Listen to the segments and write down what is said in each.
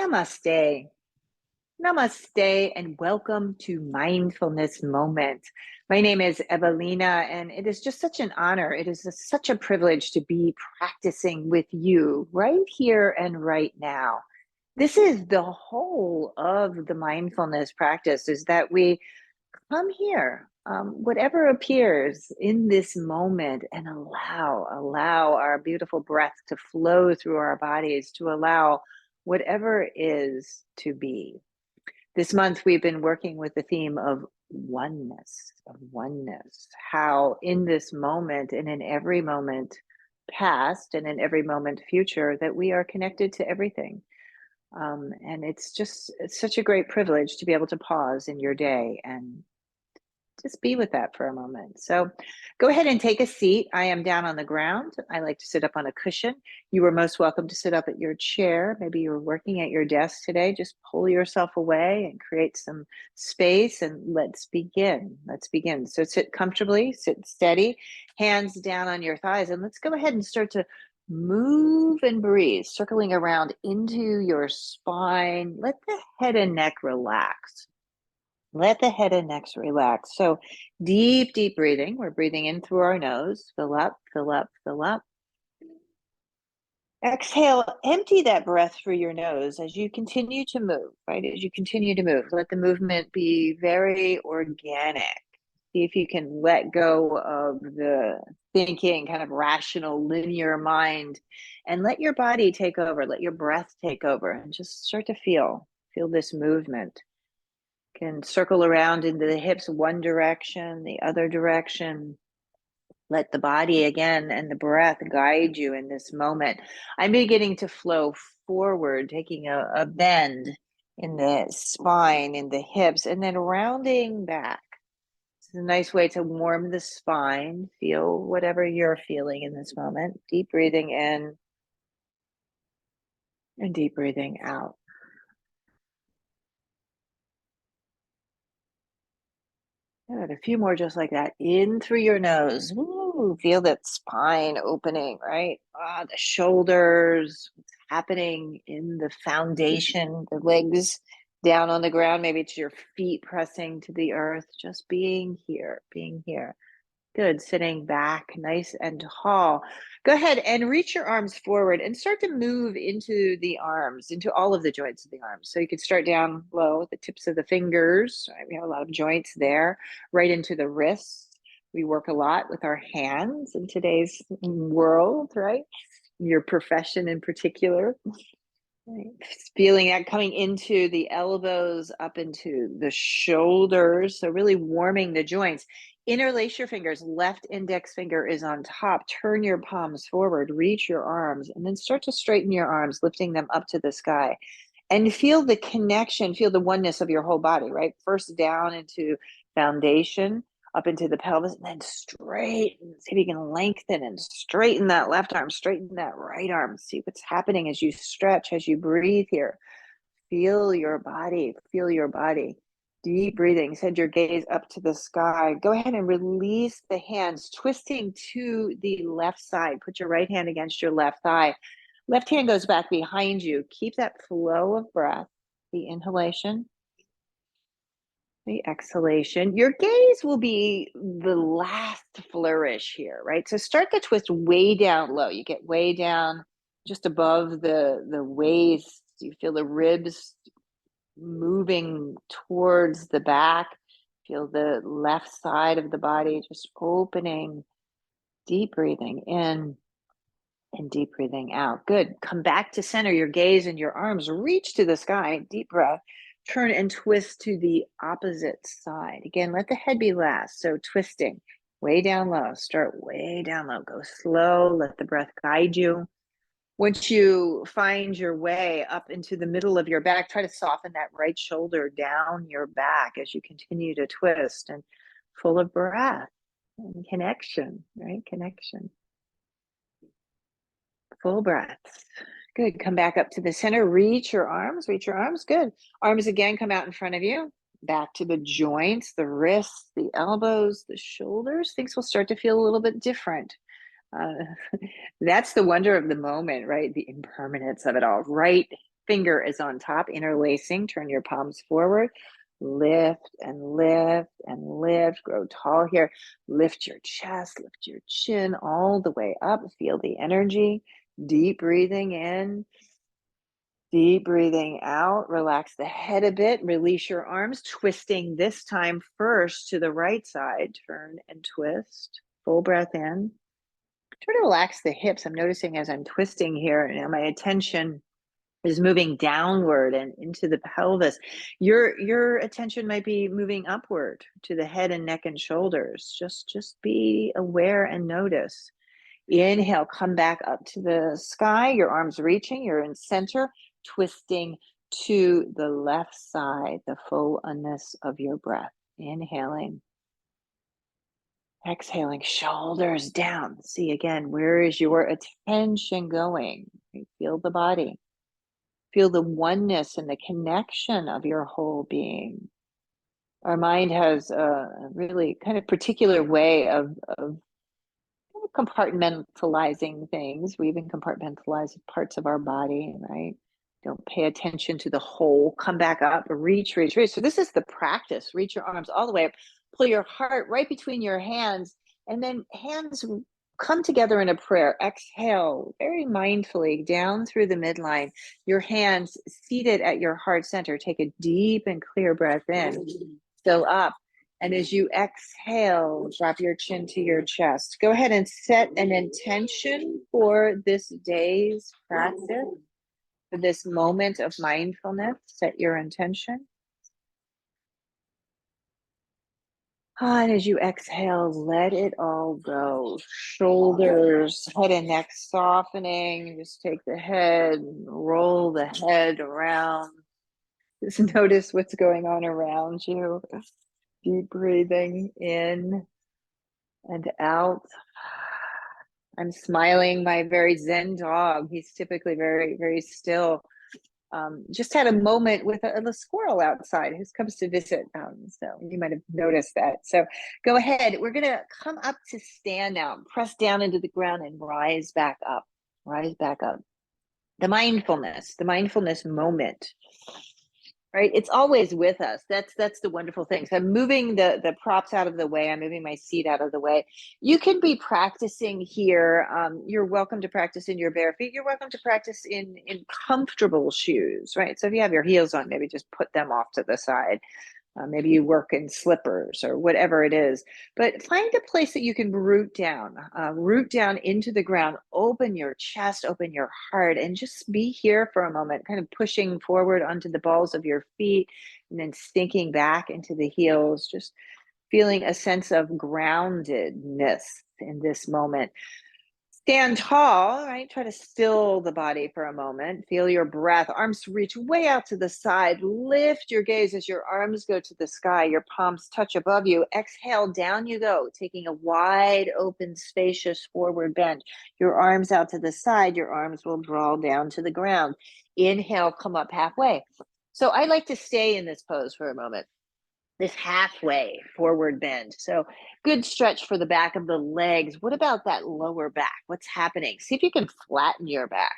Namaste. Namaste and welcome to Mindfulness Moment. My name is Evalena, and it is just such an honor. It is such a privilege to be practicing with you right here and right now. This is the whole of the mindfulness practice, is that we come here, whatever appears in this moment, and allow our beautiful breath to flow through our bodies, to allow whatever is to be. This month, we've been working with the theme of oneness, how in this moment and in every moment past and in every moment future, that we are connected to everything. And it's such a great privilege to be able to pause in your day and just be with that for a moment. So go ahead and take a seat. I am down on the ground. I like to sit up on a cushion. You are most welcome to sit up at your chair. Maybe you're working at your desk today. Just pull yourself away and create some space, and let's begin. Let's begin. So sit comfortably, sit steady, hands down on your thighs, and let's go ahead and start to move and breathe, circling around into your spine. Let the head and neck relax. Let the head and neck relax. So deep, deep breathing. We're breathing in through our nose. Fill up, fill up, fill up. Exhale, empty that breath through your nose as you continue to move, right? As you continue to move, let the movement be very organic. See if you can let go of the thinking, kind of rational, linear mind, and let your body take over, let your breath take over, and just start to feel this movement. Can circle around into the hips one direction, the other direction. Let the body again and the breath guide you in this moment. I'm beginning to flow forward, taking a bend in the spine, in the hips, and then rounding back. It's a nice way to warm the spine. Feel whatever you're feeling in this moment. Deep breathing in and deep breathing out. Good. A few more just like that. In through your nose. Ooh, feel that spine opening, right? The shoulders, what's happening in the foundation, the legs down on the ground. Maybe it's your feet pressing to the earth. Just being here, being here. Good. Sitting back, nice and tall. Go ahead and reach your arms forward and start to move into the arms, into all of the joints of the arms. So you can start down low with the tips of the fingers. Right? We have a lot of joints there, right into the wrists. We work a lot with our hands in today's world, right? Your profession in particular. Right. Feeling that coming into the elbows, up into the shoulders. So really warming the joints. Interlace your fingers. Left index finger is on top. Turn your palms forward. Reach your arms. And then start to straighten your arms, lifting them up to the sky. And feel the connection, feel the oneness of your whole body, right? First down into foundation, up into the pelvis, and then straighten. See if you can lengthen and straighten that left arm, straighten that right arm. See what's happening as you stretch, as you breathe here. Feel your body, feel your body. Deep breathing, send your gaze up to the sky. Go ahead and release the hands, twisting to the left side. Put your right hand against your left thigh. Left hand goes back behind you. Keep that flow of breath, the inhalation, the exhalation. Your gaze will be the last flourish here, right? So start the twist way down low. You get way down just above the waist. You feel the ribs moving towards the back. Feel the left side of the body just opening. Deep breathing in and deep breathing out. Good. Come back to center. Your gaze and your arms reach to the sky. Deep breath. Turn and twist to the opposite side. Again, let the head be last. So twisting way down low. Start way down low. Go slow. Let the breath guide you. Once you find your way up into the middle of your back, try to soften that right shoulder down your back as you continue to twist, and full of breath and connection, right? Connection. Full breaths. Good. Come back up to the center. Reach your arms. Reach your arms. Good. Arms again come out in front of you. Back to the joints, the wrists, the elbows, the shoulders. Things will start to feel a little bit different. That's the wonder of the moment, right? The impermanence of it all. Right finger is on top, interlacing. Turn your palms forward. Lift and lift and lift. Grow tall here. Lift your chest, lift your chin all the way up. Feel the energy. Deep breathing in. Deep breathing out. Relax the head a bit. Release your arms, twisting this time first to the right side. Turn and twist. Full breath in. Try to relax the hips. I'm noticing as I'm twisting here, and my attention is moving downward and into the pelvis. Your attention might be moving upward to the head and neck and shoulders. Just be aware and notice. Inhale, come back up to the sky, your arms reaching, you're in center, twisting to the left side, the fullness of your breath. Inhaling. Exhaling, shoulders down. See again, where is your attention going? Feel the body. Feel the oneness and the connection of your whole being. Our mind has a really kind of particular way of compartmentalizing things. We even compartmentalize parts of our body, right? Don't pay attention to the whole. Come back up, reach, reach, reach. So this is the practice. Reach your arms all the way up. Pull your heart right between your hands, and then hands come together in a prayer. Exhale very mindfully down through the midline. Your hands seated at your heart center. Take a deep and clear breath in. Fill up. And as you exhale, drop your chin to your chest. Go ahead and set an intention for this day's practice, for this moment of mindfulness. Set your intention. And as you exhale, let it all go. Shoulders, head and neck softening. Just take the head, roll the head around. Just notice what's going on around you. Deep breathing in and out. I'm smiling. My very Zen dog, he's typically very, very still. Just had a moment with a squirrel outside who comes to visit. So you might have noticed that. So go ahead. We're going to come up to stand now. Press down into the ground and rise back up. Rise back up. The mindfulness moment. Right? It's always with us. That's the wonderful thing. So I'm moving the props out of the way. I'm moving my seat out of the way. You can be practicing here. You're welcome to practice in your bare feet. You're welcome to practice in comfortable shoes, right? So if you have your heels on, maybe just put them off to the side. Maybe you work in slippers or whatever it is, but find a place that you can root down into the ground, open your chest, open your heart, and just be here for a moment, kind of pushing forward onto the balls of your feet and then sinking back into the heels, just feeling a sense of groundedness in this moment. Stand tall, right? Try to still the body for a moment. Feel your breath. Arms reach way out to the side. Lift your gaze as your arms go to the sky. Your palms touch above you. Exhale, down you go, taking a wide open, spacious forward bend. Your arms out to the side. Your arms will draw down to the ground. Inhale, come up halfway. So I like to stay in this pose for a moment. This halfway forward bend. So good stretch for the back of the legs. What about that lower back? What's happening? See if you can flatten your back.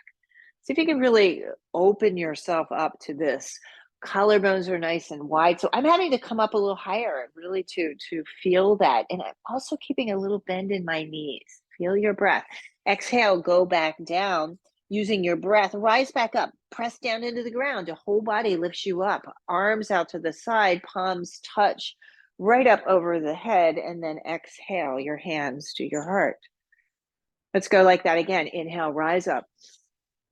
See if you can really open yourself up to this. Collarbones are nice and wide. So I'm having to come up a little higher really to feel that. And I'm also keeping a little bend in my knees. Feel your breath. Exhale, go back down. Using your breath, rise back up, press down into the ground. Your whole body lifts you up. Arms out to the side, palms touch right up over the head, and then exhale your hands to your heart. Let's go like that again. Inhale, rise up.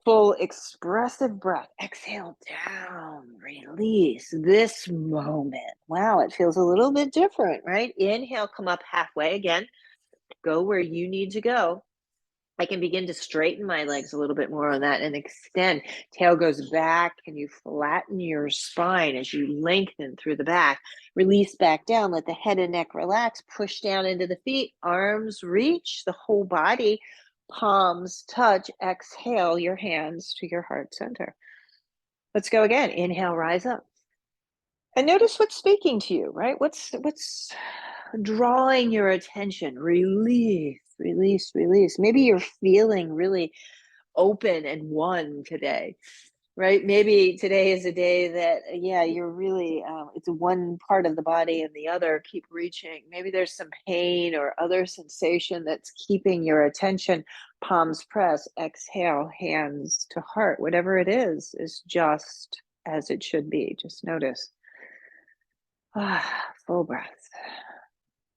Full expressive breath. Exhale down, release this moment. Wow, it feels a little bit different, right? Inhale, come up halfway again. Go where you need to go. I can begin to straighten my legs a little bit more on that and extend. Tail goes back. Can you flatten your spine as you lengthen through the back? Release back down. Let the head and neck relax. Push down into the feet. Arms reach the whole body. Palms touch. Exhale your hands to your heart center. Let's go again. Inhale, rise up. And notice what's speaking to you, right? What's drawing your attention? Release. Release, release. Maybe you're feeling really open and one today. right? Maybe today is a day that, yeah, you're really, it's one part of the body and the other keep reaching. Maybe there's some pain or other sensation that's keeping your attention. Palms press, exhale, hands to heart. Whatever it is just as it should be. Just notice. Full breath.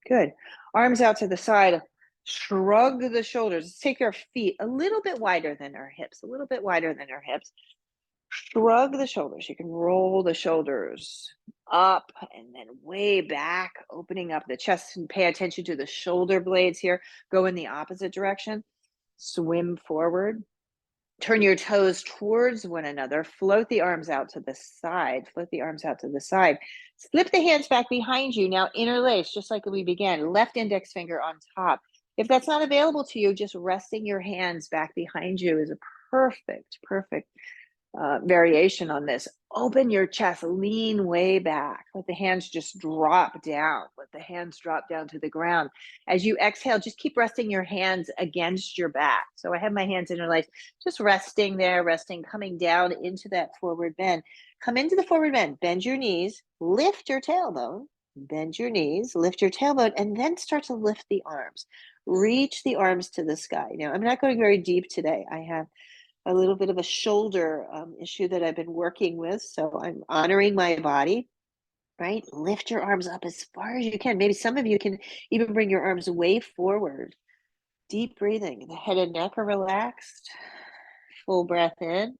Good. Arms out to the side. Shrug the shoulders. Let's take our feet a little bit wider than our hips, a little bit wider than our hips. Shrug the shoulders. You can roll the shoulders up and then way back, opening up the chest, and pay attention to the shoulder blades here. Go in the opposite direction. Swim forward. Turn your toes towards one another. Float the arms out to the side. Float the arms out to the side. Slip the hands back behind you. Now interlace, just like we began. Left index finger on top. If that's not available to you, just resting your hands back behind you is a perfect variation on this. Open your chest, lean way back. Let the hands just drop down. Let the hands drop down to the ground. As you exhale, just keep resting your hands against your back. So I have my hands interlaced, just resting there, resting, coming down into that forward bend. Come into the forward bend, bend your knees, lift your tailbone, bend your knees, lift your tailbone, and then start to lift the arms. Reach the arms to the sky. Now, I'm not going very deep today. I have a little bit of a shoulder issue that I've been working with. So I'm honoring my body, right? Lift your arms up as far as you can. Maybe some of you can even bring your arms way forward. Deep breathing. The head and neck are relaxed. Full breath in,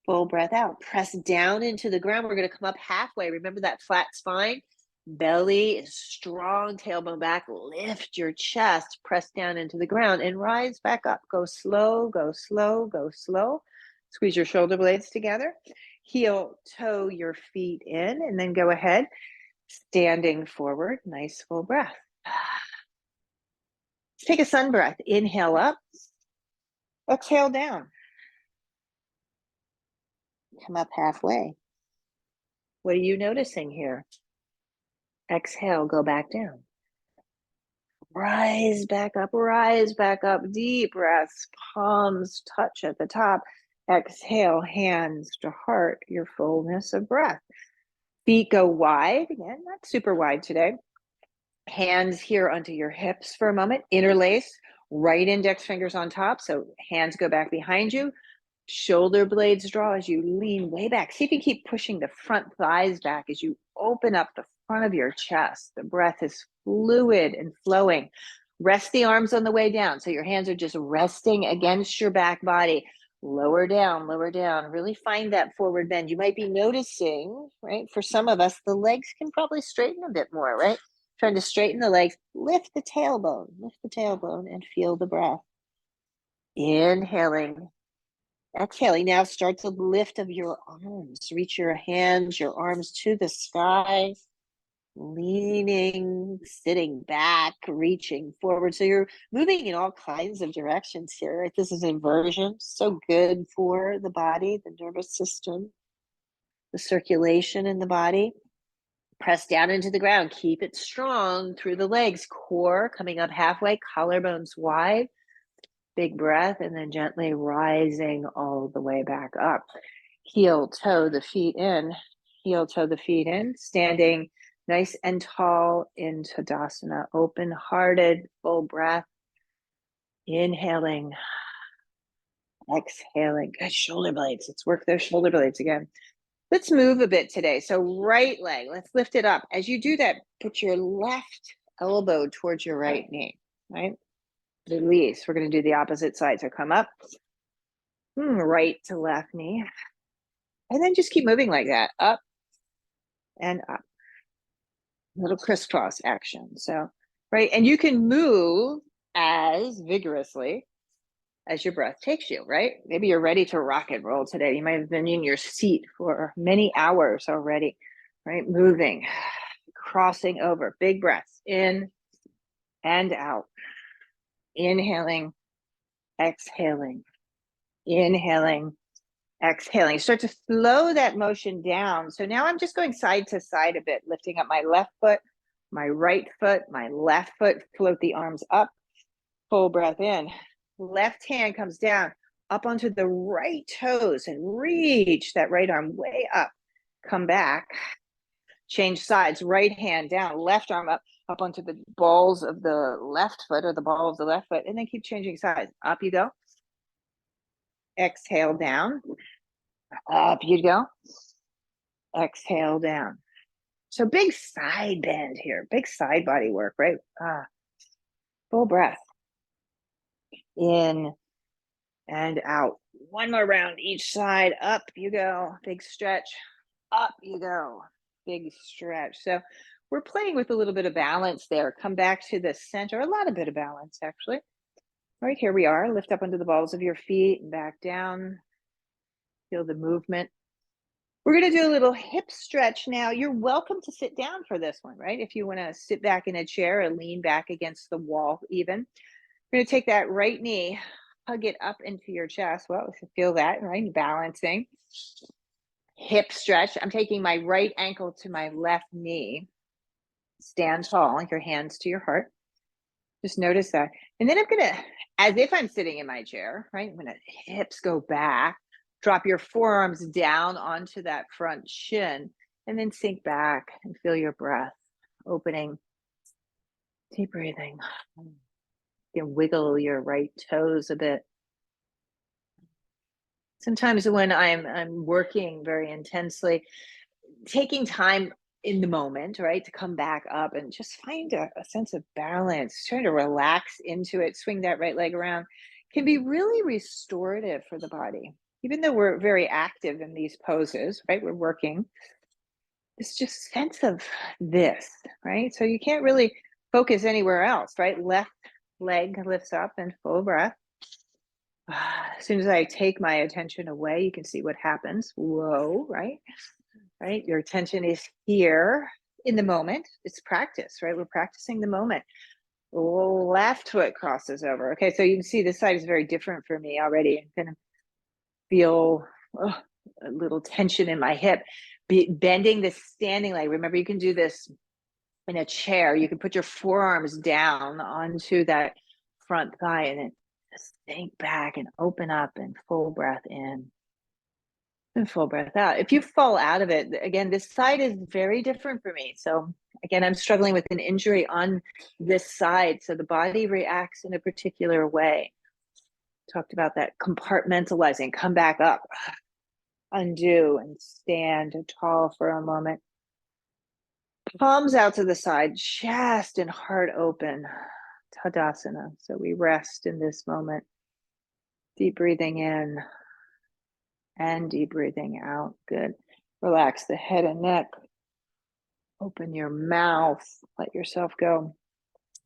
full breath out. Press down into the ground. We're going to come up halfway. Remember that flat spine? Belly is strong, tailbone back. Lift your chest, press down into the ground and rise back up. Go slow, go slow, go slow. Squeeze your shoulder blades together. Heel toe your feet in and then go ahead. Standing forward, nice full breath. Let's take a sun breath. Inhale up, exhale down. Come up halfway. What are you noticing here? Exhale, go back down. Rise back up, deep breaths, palms touch at the top. Exhale, hands to heart, your fullness of breath. Feet go wide, again, not super wide today. Hands here onto your hips for a moment, interlace, right index fingers on top, so hands go back behind you. Shoulder blades draw as you lean way back. See if you keep pushing the front thighs back as you open up the front of your chest. The breath is fluid and flowing. Rest the arms on the way down. So your hands are just resting against your back body. Lower down, lower down. Really find that forward bend. You might be noticing, right? For some of us, the legs can probably straighten a bit more, right? Trying to straighten the legs. Lift the tailbone and feel the breath. Inhaling. Exhaling, now start the lift of your arms. Reach your hands, your arms to the sky, leaning, sitting back, reaching forward. So you're moving in all kinds of directions here. Right? This is inversion, so good for the body, the nervous system, the circulation in the body. Press down into the ground. Keep it strong through the legs. Core coming up halfway, collarbones wide. Big breath and then gently rising all the way back up. Heel toe the feet in, standing nice and tall in Tadasana, open-hearted, full breath. Inhaling, exhaling. Good shoulder blades. Let's work those shoulder blades again. Let's move a bit today. So right leg, let's lift it up. As you do that, put your left elbow towards your right knee, right? Release. We're going to do the opposite side. So come up, right to left knee. And then just keep moving like that, up and up. Little crisscross action. So, right. And you can move as vigorously as your breath takes you, right? Maybe you're ready to rock and roll today. You might have been in your seat for many hours already, right? Moving, crossing over, big breaths in and out. Inhaling, exhaling, inhaling, exhaling. Start to slow that motion down. So now I'm just going side to side a bit, lifting up my left foot, my right foot, my left foot, float the arms up, full breath in. Left hand comes down, up onto the right toes and reach that right arm way up. Come back, change sides, right hand down, left arm up onto the balls of the left foot or the ball of the left foot, and then keep changing sides. Up you go. Exhale down. Up you go. Exhale down. So big side bend here, big side body work, right? Full breath. In and out. One more round each side. Up you go. Big stretch. Up you go. Big stretch. So we're playing with a little bit of balance there. Come back to the center. A lot of bit of balance, actually. Right, here we are. Lift up onto the balls of your feet and back down. Feel the movement. We're going to do a little hip stretch now. You're welcome to sit down for this one, right? If you want to sit back in a chair or lean back against the wall even. We're going to take that right knee, hug it up into your chest. Well, feel that, right? Balancing. Hip stretch. I'm taking my right ankle to my left knee. Stand tall, your hands to your heart. Just notice that. And then I'm going to, as if I'm sitting in my chair, right? I'm going to hips go back. Drop your forearms down onto that front shin and then sink back and feel your breath opening. Deep breathing. You can wiggle your right toes a bit. Sometimes when I'm working very intensely, taking time in the moment, right, to come back up and just find a sense of balance, trying to relax into it, swing that right leg around, can be really restorative for the body. Even though we're very active in these poses, right, we're working, it's just sense of this, right? So you can't really focus anywhere else, right? Left leg lifts up and full breath. As soon as I take my attention away, you can see what happens. Whoa, right? Right? Your attention is here in the moment. It's practice, right? We're practicing the moment. Left foot crosses over. Okay, so you can see this side is very different for me already. I'm going to feel a little tension in my hip. Bending the standing leg. Remember, you can do this in a chair. You can put your forearms down onto that front thigh and then just sink back and open up and full breath in and full breath out. If you fall out of it, again, this side is very different for me. So again, I'm struggling with an injury on this side. So the body reacts in a particular way. Talked about that compartmentalizing, come back up, undo and stand tall for a moment. Palms out to the side, chest and heart open. Tadasana. So we rest in this moment. Deep breathing in and deep breathing out. Good. Relax the head and neck. Open your mouth. Let yourself go.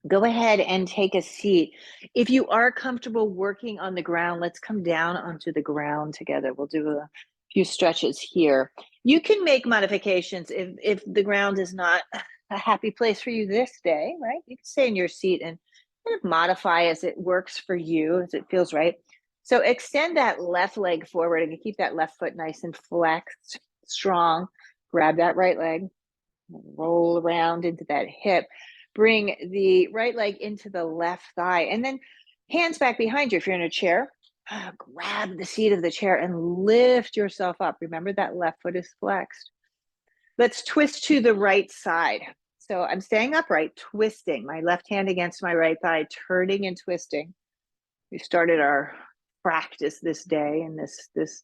Go ahead and take a seat. If you are comfortable working on the ground, let's come down onto the ground together. We'll do a few stretches here. You can make modifications if the ground is not a happy place for you this day, right? You can stay in your seat and kind of modify as it works for you, as it feels right. So extend that left leg forward and keep that left foot nice and flexed, strong. Grab that right leg, roll around into that hip. Bring the right leg into the left thigh and then hands back behind you. If you're in a chair, grab the seat of the chair and lift yourself up. Remember that left foot is flexed. Let's twist to the right side. So I'm staying upright, twisting my left hand against my right thigh, turning and twisting. We started our practice this day and this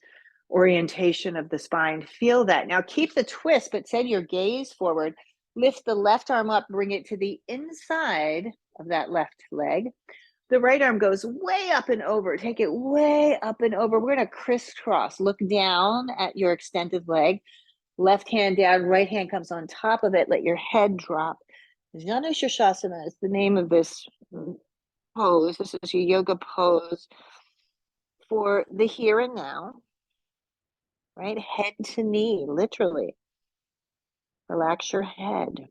orientation of the spine. Feel that. Now keep the twist, but send your gaze forward. Lift the left arm up, bring it to the inside of that left leg. The right arm goes way up and over. Take it way up and over. We're going to crisscross. Look down at your extended leg. Left hand down, right hand comes on top of it. Let your head drop. Janu Shirshasana is the name of this pose. This is your yoga pose for the here and now, right? Head to knee, literally. Relax your head.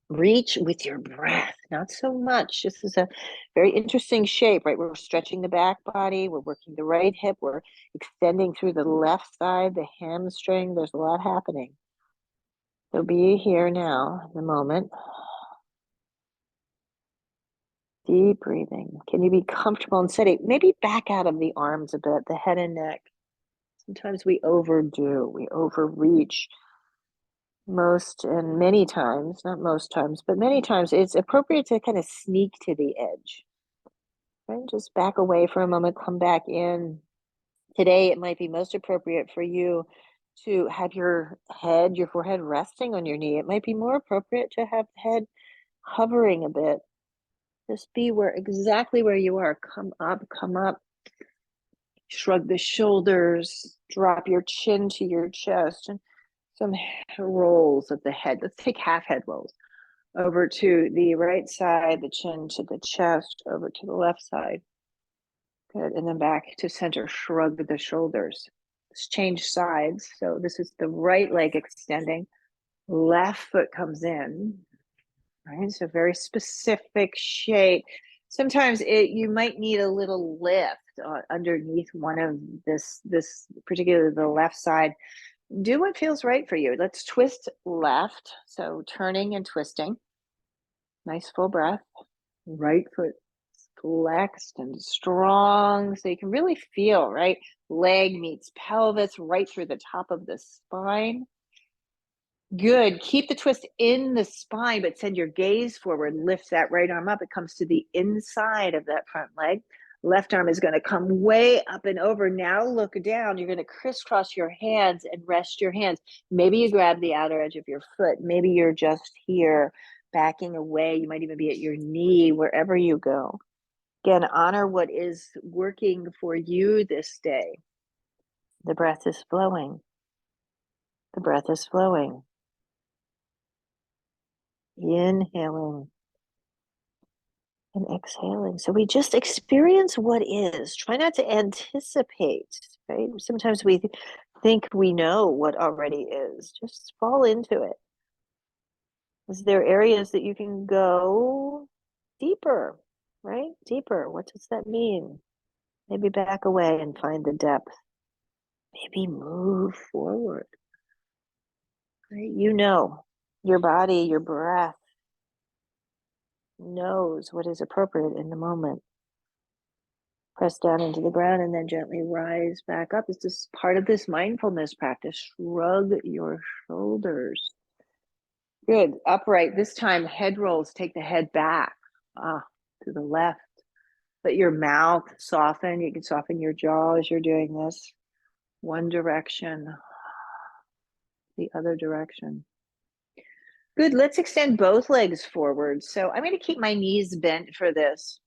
Reach with your breath, not so much. This is a very interesting shape, right? We're stretching the back body. We're working the right hip. We're extending through the left side, the hamstring. There's a lot happening. So be here now, in the moment. Deep breathing. Can you be comfortable and steady? Maybe back out of the arms a bit, the head and neck. Sometimes we overdo, we overreach. Most and many times, not most times, but many times, it's appropriate to kind of sneak to the edge, right? Just back away for a moment, come back in. Today, it might be most appropriate for you to have your head, your forehead resting on your knee. It might be more appropriate to have the head hovering a bit. Just be exactly where you are. Come up, shrug the shoulders, drop your chin to your chest, and some rolls of the head. Let's take half head rolls. Over to the right side, the chin to the chest, over to the left side. Good. And then back to center, shrug the shoulders. Let's change sides. So this is the right leg extending, left foot comes in, right? So very specific shape. Sometimes you might need a little lift underneath one of this particularly the left side. Do what feels right for you. Let's twist left. So turning and twisting. Nice full breath. Right foot flexed and strong. So you can really feel, right? Leg meets pelvis right through the top of the spine. Good. Keep the twist in the spine, but send your gaze forward. Lift that right arm up. It comes to the inside of that front leg. Left arm is going to come way up and over. Now look down. You're going to crisscross your hands and rest your hands. Maybe you grab the outer edge of your foot. Maybe you're just here backing away. You might even be at your knee, wherever you go. Again, honor what is working for you this day. The breath is flowing. The breath is flowing. Inhaling and exhaling. So we just experience what is. Try not to anticipate, right? Sometimes we think we know what already is. Just fall into it. Is there areas that you can go deeper, right? Deeper. What does that mean? Maybe back away and find the depth. Maybe move forward, right? You know, your body, your breath knows what is appropriate in the moment. Press down into the ground and then gently rise back up. It's just part of this mindfulness practice. Shrug your shoulders. Good. Upright. This time, head rolls. Take the head back to the left. Let your mouth soften. You can soften your jaw as you're doing this. One direction, the other direction. Good. Let's extend both legs forward. So I'm going to keep my knees bent for this.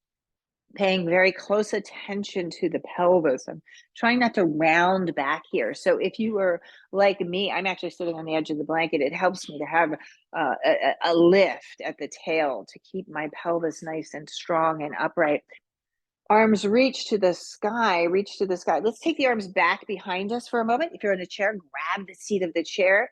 Paying very close attention to the pelvis. I'm trying not to round back here. So if you are like me, I'm actually sitting on the edge of the blanket. It helps me to have a lift at the tail to keep my pelvis nice and strong and upright. Arms reach to the sky, reach to the sky. Let's take the arms back behind us for a moment. If you're in a chair, grab the seat of the chair.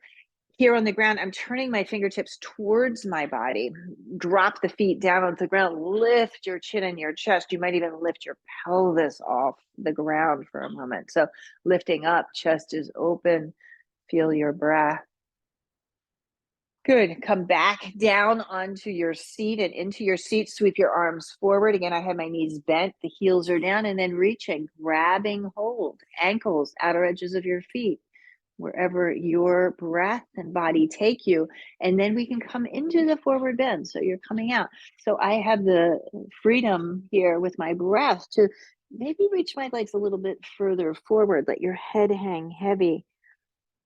Here on the ground, I'm turning my fingertips towards my body. Drop the feet down onto the ground. Lift your chin and your chest. You might even lift your pelvis off the ground for a moment. So lifting up, chest is open. Feel your breath. Good. Come back down onto your seat and into your seat. Sweep your arms forward. Again, I have my knees bent. The heels are down and then reaching, grabbing hold. Ankles, outer edges of your feet, wherever your breath and body take you. And then we can come into the forward bend. So you're coming out. So I have the freedom here with my breath to maybe reach my legs a little bit further forward. Let your head hang heavy.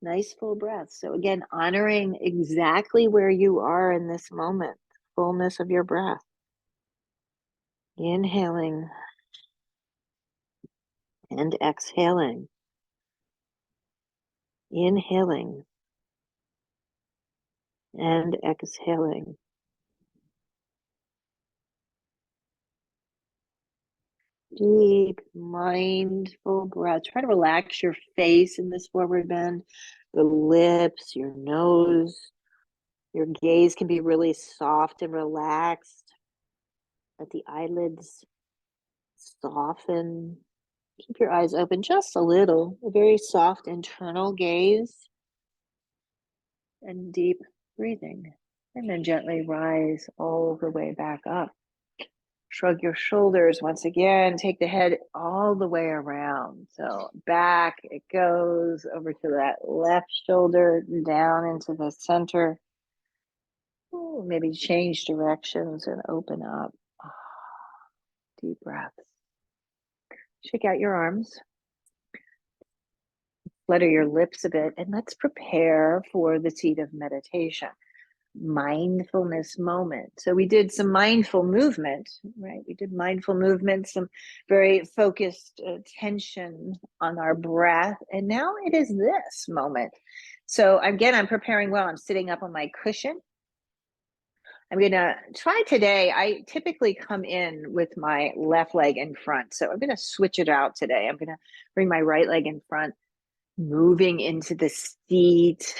Nice full breath. So again, honoring exactly where you are in this moment, fullness of your breath. Inhaling and exhaling. Inhaling and exhaling. Deep, mindful breath. Try to relax your face in this forward bend, the lips, your nose. Your gaze can be really soft and relaxed. Let the eyelids soften. Keep your eyes open just a little. A very soft internal gaze and deep breathing. And then gently rise all the way back up. Shrug your shoulders once again. Take the head all the way around. So back it goes over to that left shoulder, down into the center. Ooh, maybe change directions and open up. Deep breaths. Shake out your arms. Flutter your lips a bit, and let's prepare for the seat of meditation. Mindfulness moment. So we did some mindful movement, right? We did mindful movement, some very focused attention on our breath. And now it is this moment. So again, I'm preparing well. I'm sitting up on my cushion. I'm going to try today. I typically come in with my left leg in front. So I'm going to switch it out today. I'm going to bring my right leg in front, moving into the seat,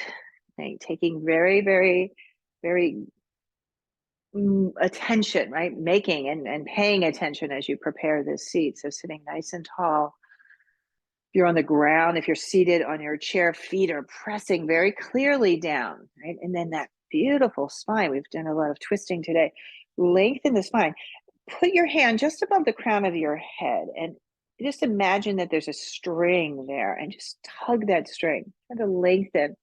okay, taking very, very, very attention, right? Making and paying attention as you prepare this seat. So sitting nice and tall. If you're on the ground, if you're seated on your chair, feet are pressing very clearly down, right? And then that beautiful spine. We've done a lot of twisting today. Lengthen the spine. Put your hand just above the crown of your head and just imagine that there's a string there and just tug that string. Try to lengthen,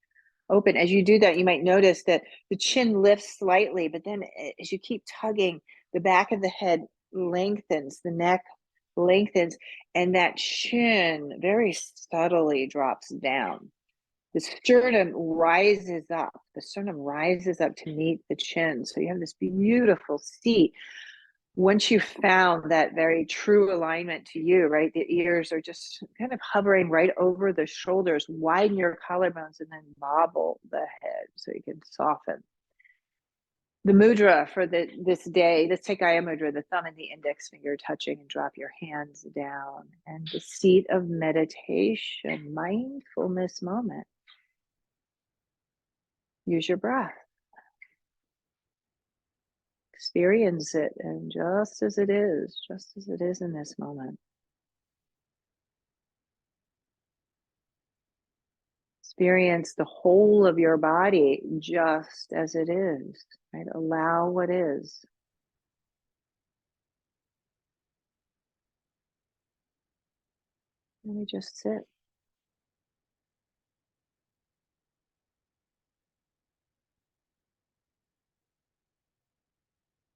open. As you do that, you might notice that the chin lifts slightly, but then as you keep tugging, the back of the head lengthens, the neck lengthens, and that chin very subtly drops down. The sternum rises up. The sternum rises up to meet the chin. So you have this beautiful seat. Once you've found that very true alignment to you, right? The ears are just kind of hovering right over the shoulders. Widen your collarbones and then bobble the head so you can soften. The mudra for this day, the Tekaya mudra, the thumb and the index finger touching, and drop your hands down. And the seat of meditation, mindfulness moment. Use your breath. Experience it, and just as it is in this moment. Experience the whole of your body just as it is, right? Allow what is. And we just sit.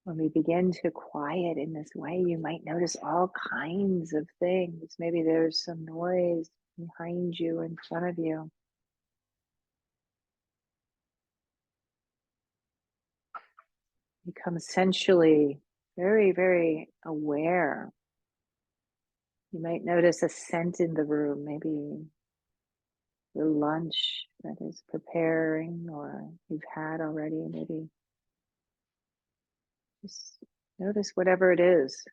When we begin to quiet in this way, you might notice all kinds of things. Maybe there's some noise behind you, in front of you. Become essentially very, very aware. You might notice a scent in the room, maybe the lunch that is preparing or you've had already, maybe. Just notice whatever it is.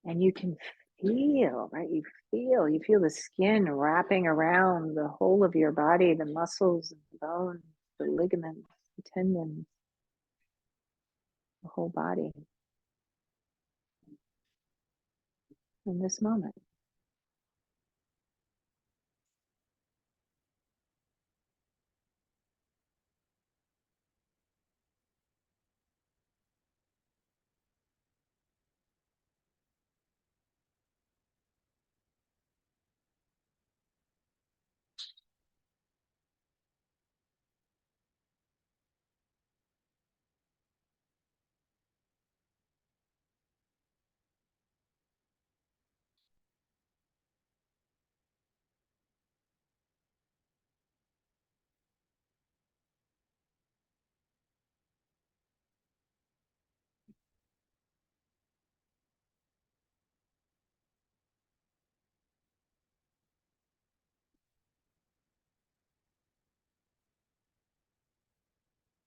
And you can feel, right? You feel the skin wrapping around the whole of your body, the muscles, the bones, the ligaments, the tendons, the whole body in this moment.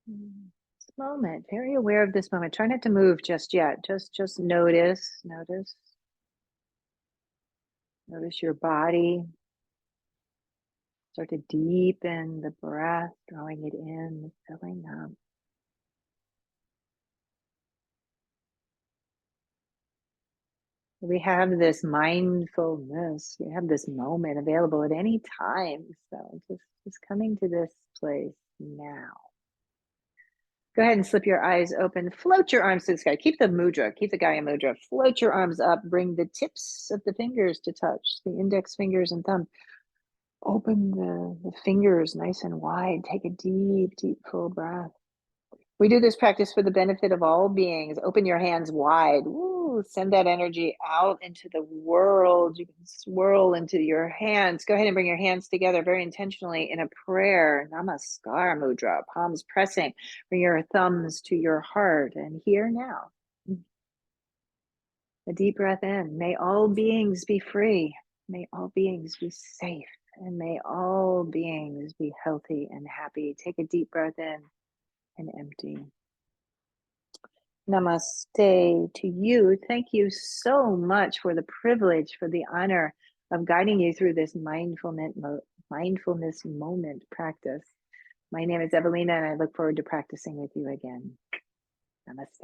This moment, very aware of this moment. Try not to move just yet. Just notice. Notice your body. Start to deepen the breath, drawing it in, filling up. We have this mindfulness, we have this moment available at any time. So just coming to this place now. Go ahead and slip your eyes open. Float your arms to the sky. Keep the mudra, keep the Gaya mudra. Float your arms up. Bring the tips of the fingers to touch, the index fingers and thumb. Open the fingers nice and wide. Take a deep, deep, full breath. We do this practice for the benefit of all beings. Open your hands wide. Woo, send that energy out into the world. You can swirl into your hands. Go ahead and bring your hands together very intentionally in a prayer. Namaskar mudra, palms pressing. Bring your thumbs to your heart. And here now, a deep breath in. May all beings be free. May all beings be safe. And may all beings be healthy and happy. Take a deep breath in and empty. Namaste to you. Thank you so much for the privilege, for the honor of guiding you through this mindfulness moment practice. My name is Evalena, and I look forward to practicing with you again. Namaste.